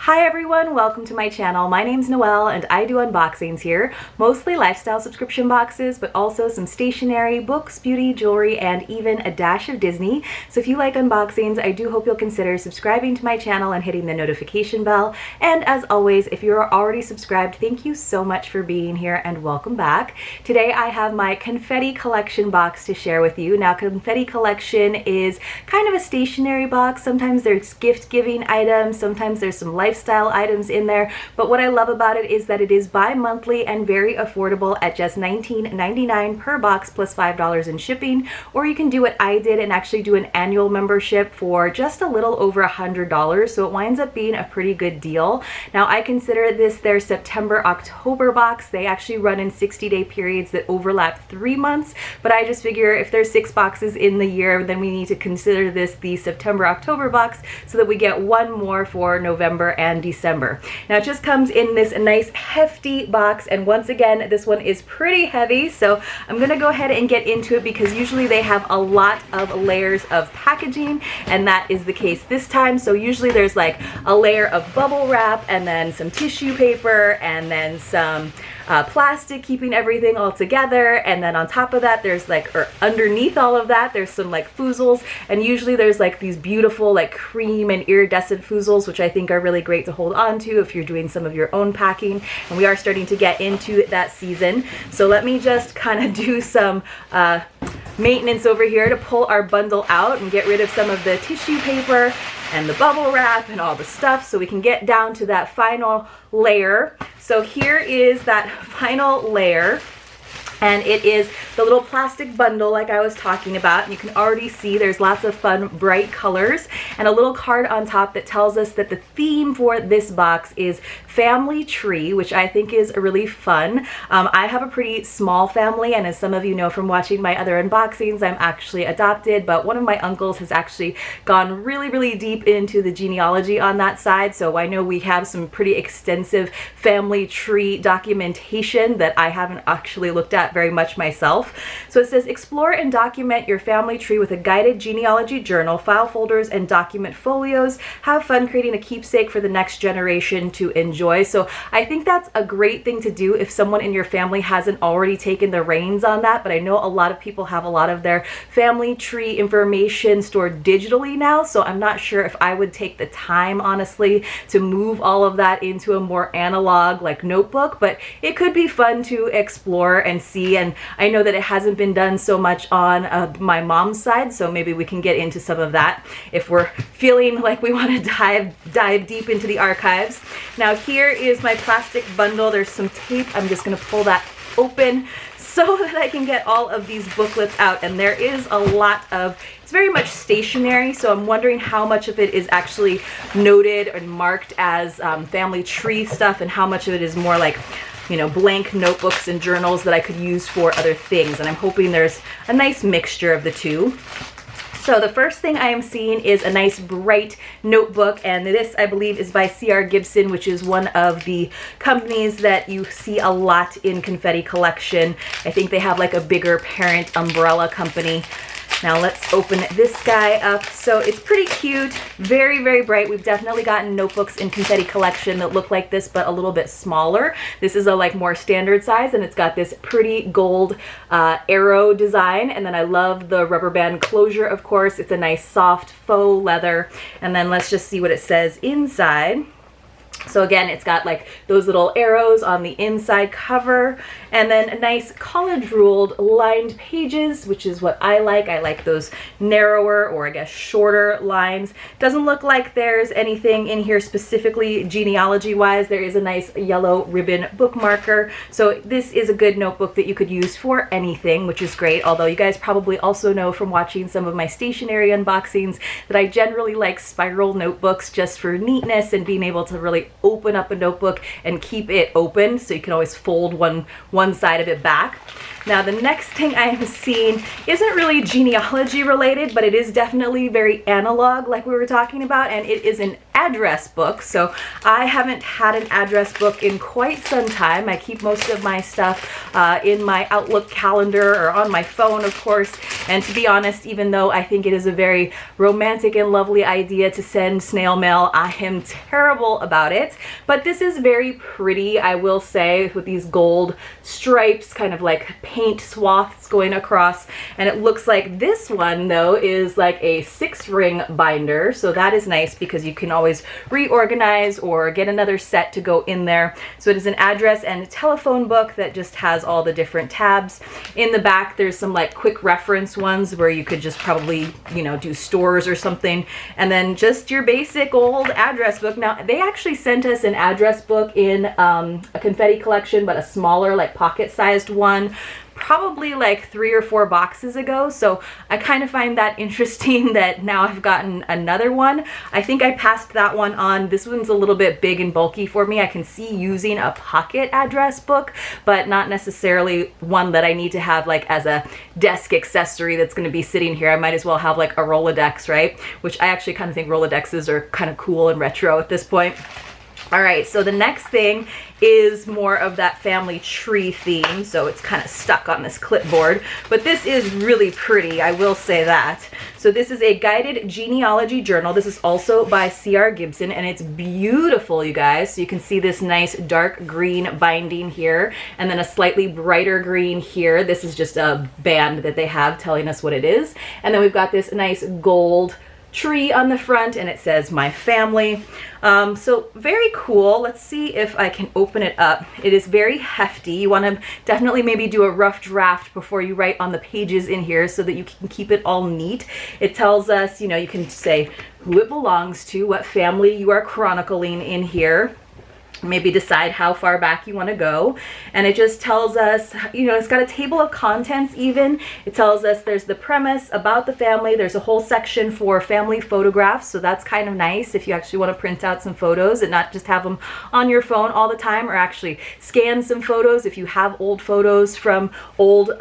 Hi everyone, welcome to my channel. My name's Noelle and I do unboxings here, mostly lifestyle subscription boxes, but also some stationery, books, beauty, jewelry, and even a dash of Disney. So if you like unboxings, I do hope you'll consider subscribing to my channel and hitting the notification bell. And as always, if you're already subscribed, thank you so much for being here and welcome back. Today I have my Confetti collection box to share with you. Now, Confetti collection is kind of a stationery box. Sometimes there's gift-giving items, sometimes there's some lifestyle items in there, but what I love about it is that it is bi-monthly and very affordable at just $19.99 per box plus $5 in shipping, or you can do what I did and actually do an annual membership for just a little over $100, so it winds up being a pretty good deal. Now, I consider this their September-October box. They actually run in 60-day periods that overlap 3 months, but I just figure if there's 6 boxes in the year, then we need to consider this the September-October box so that we get one more for November and December. Now, it just comes in this nice hefty box, and once again, this one is pretty heavy, so I'm gonna go ahead and get into it because usually they have a lot of layers of packaging, and that is the case this time. So usually there's like a layer of bubble wrap and then some tissue paper and then some plastic keeping everything all together, and then on top of that there's like, or underneath all of that, there's some like foozles, and usually there's like these beautiful like cream and iridescent foozles, which I think are really great to hold on to if you're doing some of your own packing, and we are starting to get into that season. So let me just kind of do some maintenance over here to pull our bundle out and get rid of some of the tissue paper and the bubble wrap and all the stuff so we can get down to that final layer. So here is that final layer, and it is the little plastic bundle like I was talking about, and you can already see there's lots of fun bright colors and a little card on top that tells us that the theme for this box is family tree, which I think is really fun. I have a pretty small family, and as some of you know from watching my other unboxings, I'm actually adopted, but one of my uncles has actually gone really deep into the genealogy on that side, so I know we have some pretty extensive family tree documentation that I haven't actually looked at very much myself. So it says, explore and document your family tree with a guided genealogy journal, file folders, and document folios. Have fun creating a keepsake for the next generation to enjoy. So I think that's a great thing to do if someone in your family hasn't already taken the reins on that, but I know a lot of people have a lot of their family tree information stored digitally now, so I'm not sure if I would take the time, honestly, to move all of that into a more analog like notebook, but it could be fun to explore and see. And I know that it hasn't been done so much on my mom's side, so maybe we can get into some of that if we're feeling like we want to dive deep into the archives. Now, here is my plastic bundle. There's some tape. I'm just going to pull that open so that I can get all of these booklets out, and there is a lot of, it's very much stationery, so I'm wondering how much of it is actually noted and marked as family tree stuff and how much of it is more like, you know, blank notebooks and journals that I could use for other things, and I'm hoping there's a nice mixture of the two. So the first thing I am seeing is a nice bright notebook, and this I believe is by C.R. Gibson, which is one of the companies that you see a lot in Confetti collection. I think they have like a bigger parent umbrella company. Now let's open this guy up. So it's pretty cute, very bright. We've definitely gotten notebooks in Confetti collection that look like this, but a little bit smaller. This is a like more standard size, and it's got this pretty gold arrow design. And then I love the rubber band closure, of course. It's a nice soft faux leather. And then let's just see what it says inside. So again, it's got like those little arrows on the inside cover, and then a nice college ruled lined pages, which is what I like. I like those narrower, or I guess shorter lines. Doesn't look like there's anything in here specifically genealogy wise. There is a nice yellow ribbon bookmarker. So this is a good notebook that you could use for anything, which is great. Although you guys probably also know from watching some of my stationery unboxings that I generally like spiral notebooks just for neatness and being able to really open up a notebook and keep it open, so you can always fold one side of it back. Now the next thing I am seeing isn't really genealogy related, but it is definitely very analog like we were talking about, and it is an address book. So I haven't had an address book in quite some time. I keep most of my stuff in my Outlook calendar or on my phone, of course. And to be honest, even though I think it is a very romantic and lovely idea to send snail mail, I am terrible about it. But this is very pretty, I will say, with these gold stripes, kind of like paint swaths going across. And it looks like this one, though, is like a 6-ring binder. So that is nice because you can always reorganize or get another set to go in there. So it is an address and a telephone book that just has all the different tabs. In the back, there's some like quick reference ones where you could just probably, you know, do stores or something. And then just your basic old address book. Now, they actually sent us an address book in a confetti collection, but a smaller, like pocket-sized one, probably like 3 or 4 boxes ago. So I kind of find that interesting that now I've gotten another one. I think I passed that one on. This one's a little bit big and bulky for me. I can see using a pocket address book, but not necessarily one that I need to have like as a desk accessory that's going to be sitting here. I might as well have like a Rolodex, right? Which I actually kind of think Rolodexes are kind of cool and retro at this point. All right, so the next thing is more of that family tree theme, so it's kind of stuck on this clipboard, but this is really pretty, I will say that. So this is a guided genealogy journal. This is also by C.R. Gibson, and it's beautiful, you guys. So you can see this nice dark green binding here, and then a slightly brighter green here. This is just a band that they have telling us what it is. And then we've got this nice gold tree on the front, and it says my family. So very cool. Let's see if I can open it up. It is very hefty. You want to definitely maybe do a rough draft before you write on the pages in here so that you can keep it all neat. It tells us, you know, you can say who it belongs to, what family you are chronicling in here. Maybe decide how far back you want to go, and it just tells us, you know, it's got a table of contents even. It tells us there's the premise about the family. There's a whole section for family photographs, so that's kind of nice if you actually want to print out some photos and not just have them on your phone all the time, or actually scan some photos if you have old photos from old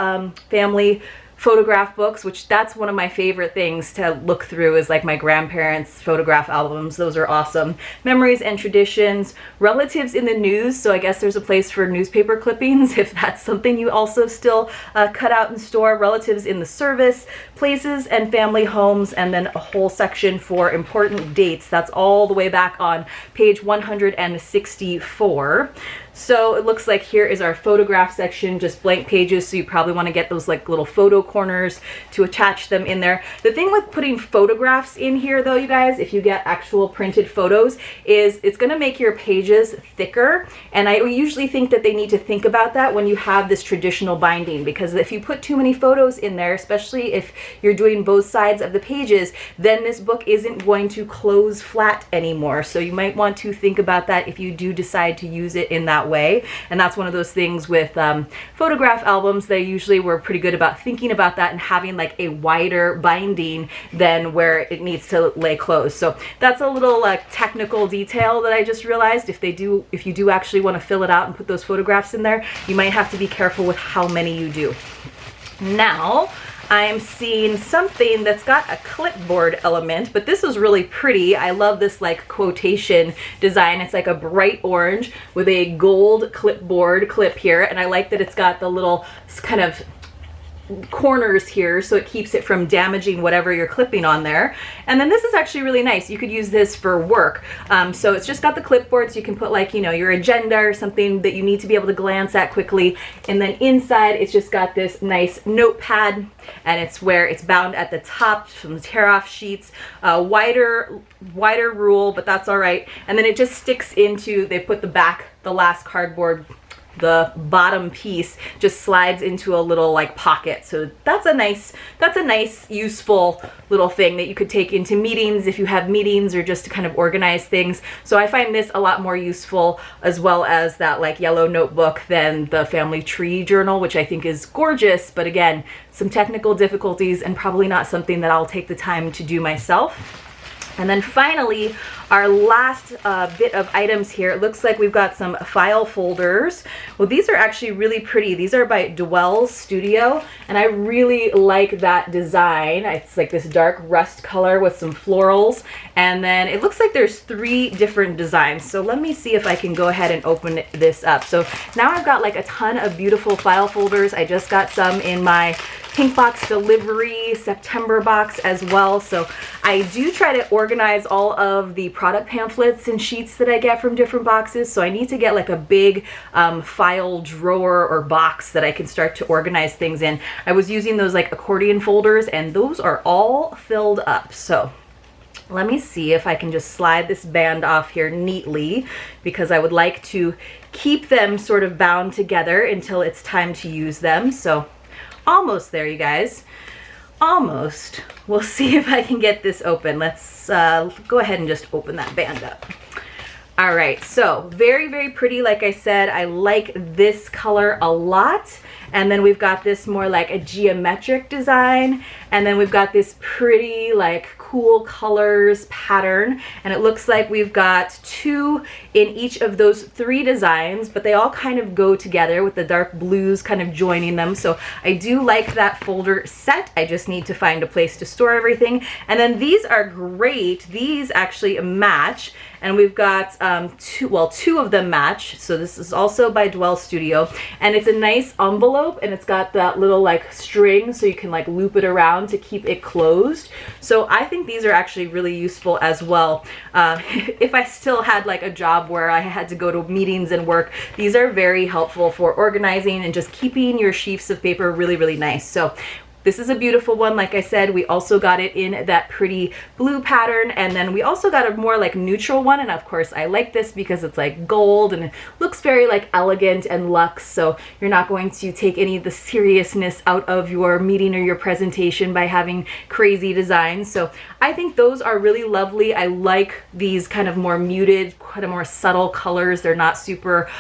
family photograph books, which that's one of my favorite things to look through, is like my grandparents' photograph albums. Those are awesome. Memories and traditions, relatives in the news. So I guess there's a place for newspaper clippings if that's something you also still cut out and store. Relatives in the service, places and family homes, and then a whole section for important dates. That's all the way back on page 164. So it looks like here is our photograph section, just blank pages, so you probably want to get those like little photo corners to attach them in there. The thing with putting photographs in here though, you guys, if you get actual printed photos, is it's going to make your pages thicker, and I usually think that they need to think about that when you have this traditional binding, because if you put too many photos in there, especially if you're doing both sides of the pages, then this book isn't going to close flat anymore. So you might want to think about that if you do decide to use it in that way. And that's one of those things with photograph albums. They usually were pretty good about thinking about that and having like a wider binding than where it needs to lay closed. So that's a little technical detail that I just realized. If you do actually want to fill it out and put those photographs in there, you might have to be careful with how many you do. Now I'm seeing something that's got a clipboard element, but this is really pretty. I love this like quotation design. It's like a bright orange with a gold clipboard clip here, and I like that it's got the little kind of corners here so it keeps it from damaging whatever you're clipping on there. And then this is actually really nice. You could use this for work. So it's just got the clipboard, so you can put like, you know, your agenda or something that you need to be able to glance at quickly. And then inside it's just got this nice notepad, and it's where it's bound at the top, some tear off sheets, wider rule, but that's all right. And then it just sticks into, they put the last cardboard, the bottom piece just slides into a little like pocket. So that's a nice useful little thing that you could take into meetings if you have meetings, or just to kind of organize things. So I find this a lot more useful, as well as that like yellow notebook, than the family tree journal, which I think is gorgeous, but again, some technical difficulties and probably not something that I'll take the time to do myself. And then finally, our last bit of items here, it looks like we've got some file folders. Well, these are actually really pretty. These are by Dwell Studio, and I really like that design. It's like this dark rust color with some florals, and then it looks like there's 3 different designs. So let me see if I can go ahead and open this up. So now I've got like a ton of beautiful file folders. I just got some in my pink box delivery September box as well. So I do try to organize all of the product pamphlets and sheets that I get from different boxes. So I need to get like a big file drawer or box that I can start to organize things in. I was using those like accordion folders, and those are all filled up. So let me see if I can just slide this band off here neatly, because I would like to keep them sort of bound together until it's time to use them. So almost there, you guys. Almost. We'll see if I can get this open. Let's go ahead and just open that band up. All right, so very, very pretty. Like I said, I like this color a lot. And then we've got this more like a geometric design. And then we've got this pretty like cool colors pattern. And it looks like we've got 2 in each of those 3 designs, but they all kind of go together with the dark blues kind of joining them. So I do like that folder set. I just need to find a place to store everything. And then these are great. These actually match. And we've got 2 of them match. So this is also by Dwell Studio, and it's a nice envelope, and it's got that little like string so you can like loop it around to keep it closed. So I think these are actually really useful as well. If I still had like a job where I had to go to meetings and work, these are very helpful for organizing and just keeping your sheafs of paper really, really nice. So this is a beautiful one. Like I said, we also got it in that pretty blue pattern, and then we also got a more like neutral one, and of course I like this because it's like gold and it looks very like elegant and luxe, so you're not going to take any of the seriousness out of your meeting or your presentation by having crazy designs. So I think those are really lovely. I like these kind of more muted, kind of more subtle colors. They're not super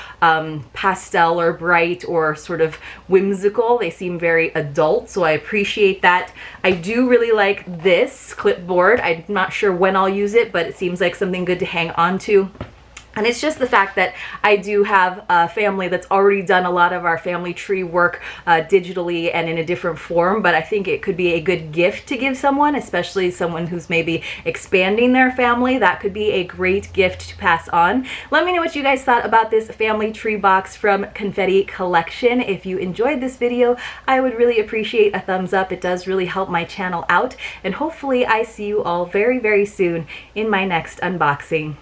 pastel or bright or sort of whimsical. They seem very adult, so I appreciate that. I do really like this clipboard. I'm not sure when I'll use it, but it seems like something good to hang on to. And it's just the fact that I do have a family that's already done a lot of our family tree work digitally and in a different form, but I think it could be a good gift to give someone, especially someone who's maybe expanding their family. That could be a great gift to pass on. Let me know what you guys thought about this family tree box from Confetti Collection. If you enjoyed this video, I would really appreciate a thumbs up. It does really help my channel out, and hopefully I see you all very, very soon in my next unboxing.